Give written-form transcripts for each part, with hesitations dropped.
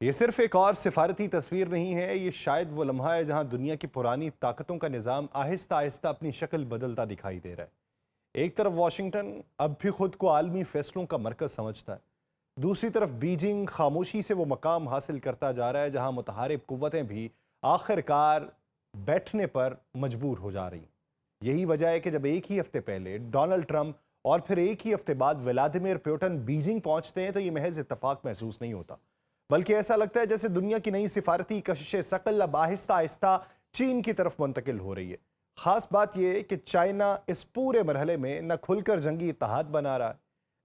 یہ صرف ایک اور سفارتی تصویر نہیں ہے، یہ شاید وہ لمحہ ہے جہاں دنیا کی پرانی طاقتوں کا نظام آہستہ آہستہ اپنی شکل بدلتا دکھائی دے رہا ہے۔ ایک طرف واشنگٹن اب بھی خود کو عالمی فیصلوں کا مرکز سمجھتا ہے، دوسری طرف بیجنگ خاموشی سے وہ مقام حاصل کرتا جا رہا ہے جہاں متحارب قوتیں بھی آخر کار بیٹھنے پر مجبور ہو جا رہی ہیں۔ یہی وجہ ہے کہ جب ایک ہی ہفتے پہلے ڈونلڈ ٹرمپ اور پھر ایک ہی ہفتے بعد ولادیمیر پیوٹن بیجنگ پہنچتے ہیں تو یہ محض اتفاق محسوس نہیں ہوتا، بلکہ ایسا لگتا ہے جیسے دنیا کی نئی سفارتی کشش ثقل اب آہستہ آہستہ چین کی طرف منتقل ہو رہی ہے۔ خاص بات یہ کہ چائنا اس پورے مرحلے میں نہ کھل کر جنگی اتحاد بنا رہا ہے،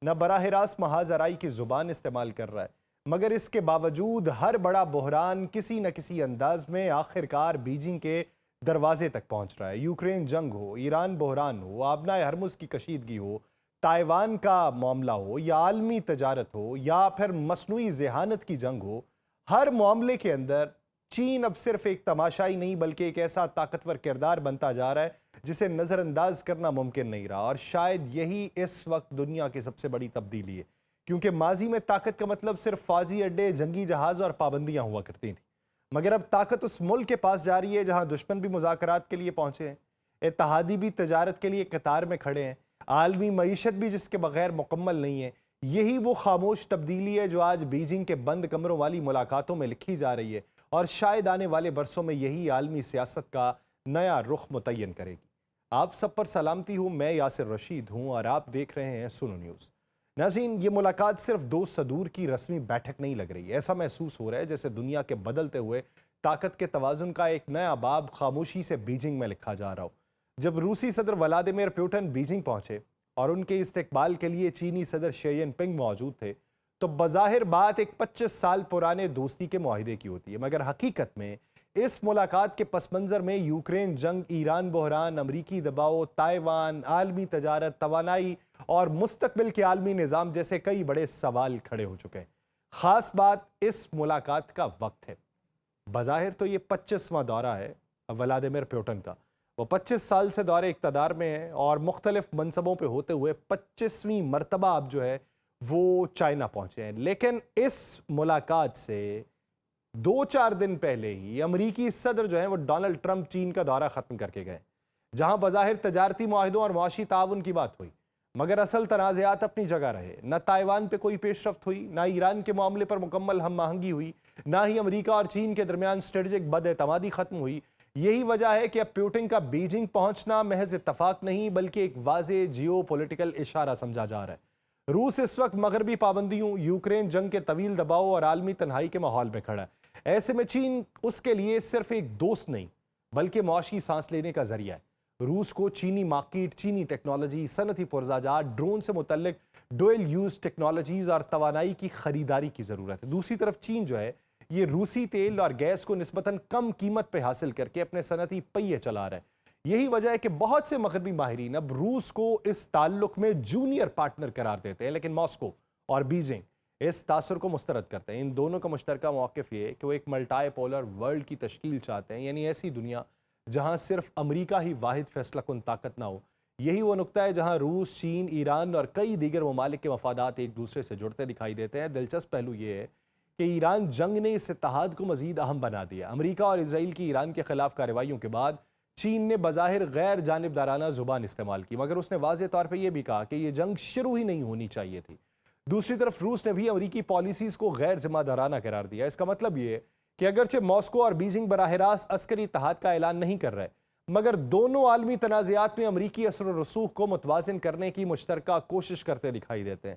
نہ براہ راست محاذ آرائی کی زبان استعمال کر رہا ہے، مگر اس کے باوجود ہر بڑا بحران کسی نہ کسی انداز میں آخر کار بیجنگ کے دروازے تک پہنچ رہا ہے۔ یوکرین جنگ ہو، ایران بحران ہو، آبنائے ہرمز کی کشیدگی ہو، تائیوان کا معاملہ ہو یا عالمی تجارت ہو یا پھر مصنوعی ذہانت کی جنگ ہو، ہر معاملے کے اندر چین اب صرف ایک تماشائی نہیں بلکہ ایک ایسا طاقتور کردار بنتا جا رہا ہے جسے نظر انداز کرنا ممکن نہیں رہا، اور شاید یہی اس وقت دنیا کی سب سے بڑی تبدیلی ہے، کیونکہ ماضی میں طاقت کا مطلب صرف فوجی اڈے، جنگی جہاز اور پابندیاں ہوا کرتی تھیں، مگر اب طاقت اس ملک کے پاس جا رہی ہے جہاں دشمن بھی مذاکرات کے لیے پہنچے ہیں، اتحادی بھی تجارت کے لیے قطار میں کھڑے ہیں، عالمی معیشت بھی جس کے بغیر مکمل نہیں ہے۔ یہی وہ خاموش تبدیلی ہے جو آج بیجنگ کے بند کمروں والی ملاقاتوں میں لکھی جا رہی ہے، اور شاید آنے والے برسوں میں یہی عالمی سیاست کا نیا رخ متعین کرے گی۔ آپ سب پر سلامتی ہوں، میں یاسر رشید ہوں اور آپ دیکھ رہے ہیں سنو نیوز۔ ناظرین، یہ ملاقات صرف دو صدور کی رسمی بیٹھک نہیں لگ رہی، ایسا محسوس ہو رہا ہے جیسے دنیا کے بدلتے ہوئے طاقت کے توازن کا ایک نیا باب خاموشی سے بیجنگ میں لکھا جا رہا ہو۔ جب روسی صدر ولادیمیر پیوٹن بیجنگ پہنچے اور ان کے استقبال کے لیے چینی صدر شی جن پنگ موجود تھے تو بظاہر بات ایک 25 سال پرانے دوستی کے معاہدے کی ہوتی ہے، مگر حقیقت میں اس ملاقات کے پس منظر میں یوکرین جنگ، ایران بحران، امریکی دباؤ، تائیوان، عالمی تجارت، توانائی اور مستقبل کے عالمی نظام جیسے کئی بڑے سوال کھڑے ہو چکے ہیں۔ خاص بات اس ملاقات کا وقت ہے۔ بظاہر تو یہ 25واں دورہ ہے ولادیمیر پیوٹن کا، وہ 25 سال سے دور اقتدار میں ہیں اور مختلف منصبوں پہ ہوتے ہوئے 25ویں مرتبہ اب جو ہے وہ چائنا پہنچے ہیں، لیکن اس ملاقات سے 2-4 دن پہلے ہی امریکی صدر جو ہیں وہ ڈونلڈ ٹرمپ چین کا دورہ ختم کر کے گئے، جہاں بظاہر تجارتی معاہدوں اور معاشی تعاون کی بات ہوئی، مگر اصل تنازعات اپنی جگہ رہے۔ نہ تائیوان پہ کوئی پیش رفت ہوئی، نہ ایران کے معاملے پر مکمل ہم آہنگی ہوئی، نہ ہی امریکہ اور چین کے درمیان اسٹریٹجک بد اعتمادی ختم ہوئی۔ یہی وجہ ہے کہ اب پیوٹن کا بیجنگ پہنچنا محض اتفاق نہیں بلکہ ایک واضح جیو پولیٹیکل اشارہ سمجھا جا رہا ہے۔ روس اس وقت مغربی پابندیوں، یوکرین جنگ کے طویل دباؤ اور عالمی تنہائی کے ماحول میں کھڑا ہے۔ ایسے میں چین اس کے لیے صرف ایک دوست نہیں بلکہ معاشی سانس لینے کا ذریعہ ہے۔ روس کو چینی مارکیٹ، چینی ٹیکنالوجی، صنعتی پرزاجات، ڈرون سے متعلق ڈوئل یوز ٹیکنالوجیز اور توانائی کی خریداری کی ضرورت ہے۔ دوسری طرف چین جو ہے یہ روسی تیل اور گیس کو نسبتاً کم قیمت پہ حاصل کر کے اپنے صنعتی پہیے چلا رہا ہے۔ یہی وجہ ہے کہ بہت سے مغربی ماہرین اب روس کو اس تعلق میں جونیئر پارٹنر قرار دیتے ہیں، لیکن ماسکو اور بیجنگ اس تاثر کو مسترد کرتے ہیں۔ ان دونوں کا مشترکہ موقف یہ ہے کہ وہ ایک ملٹائی پولر ورلڈ کی تشکیل چاہتے ہیں، یعنی ایسی دنیا جہاں صرف امریکہ ہی واحد فیصلہ کن طاقت نہ ہو۔ یہی وہ نقطہ ہے جہاں روس، چین، ایران اور کئی دیگر ممالک کے مفادات ایک دوسرے سے جڑتے دکھائی دیتے ہیں۔ دلچسپ پہلو یہ ہے کہ ایران جنگ نے اس اتحاد کو مزید اہم بنا دیا۔ امریکہ اور اسرائیل کی ایران کے خلاف کارروائیوں کے بعد چین نے بظاہر غیر جانبدارانہ زبان استعمال کی، مگر اس نے واضح طور پہ یہ بھی کہا کہ یہ جنگ شروع ہی نہیں ہونی چاہیے تھی۔ دوسری طرف روس نے بھی امریکی پالیسیز کو غیر ذمہ دارانہ قرار دیا۔ اس کا مطلب یہ ہے کہ اگرچہ ماسکو اور بیجنگ براہ راست عسکری اتحاد کا اعلان نہیں کر رہے، مگر دونوں عالمی تنازعات میں امریکی اثر و رسوخ کو متوازن کرنے کی مشترکہ کوشش کرتے دکھائی دیتے ہیں۔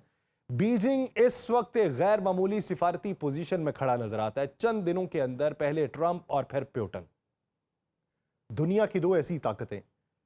بیجنگ اس وقت ایک غیر معمولی سفارتی پوزیشن میں کھڑا نظر آتا ہے۔ چند دنوں کے اندر پہلے ٹرمپ اور پھر پیوٹن، دنیا کی دو ایسی طاقتیں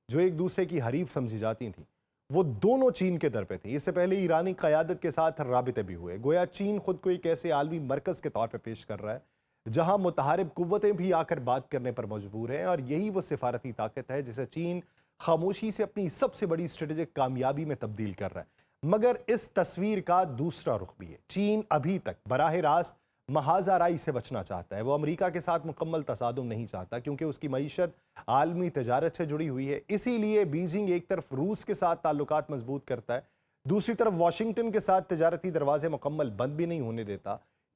جو ایک دوسرے کی حریف سمجھی جاتی تھیں، وہ دونوں چین کے در پہ تھیں۔ اس سے پہلے ایرانی قیادت کے ساتھ رابطے بھی ہوئے، گویا چین خود کو ایک ایسے عالمی مرکز کے طور پہ پیش کر رہا ہے جہاں متحارب قوتیں بھی آ کر بات کرنے پر مجبور ہیں، اور یہی وہ سفارتی طاقت ہے جسے چین خاموشی سے اپنی سب سے بڑی اسٹریٹجک کامیابی میں تبدیل کر رہا ہے۔ مگر اس تصویر کا دوسرا رخ بھی ہے۔ چین ابھی تک براہ راست محاذ آرائی سے بچنا چاہتا ہے، وہ امریکہ کے ساتھ مکمل تصادم نہیں چاہتا کیونکہ اس کی معیشت عالمی تجارت سے جڑی ہوئی ہے۔ اسی لیے بیجنگ ایک طرف روس کے ساتھ تعلقات مضبوط کرتا ہے، دوسری طرف واشنگٹن کے ساتھ تجارتی دروازے مکمل بند بھی نہیں ہونے دیتا۔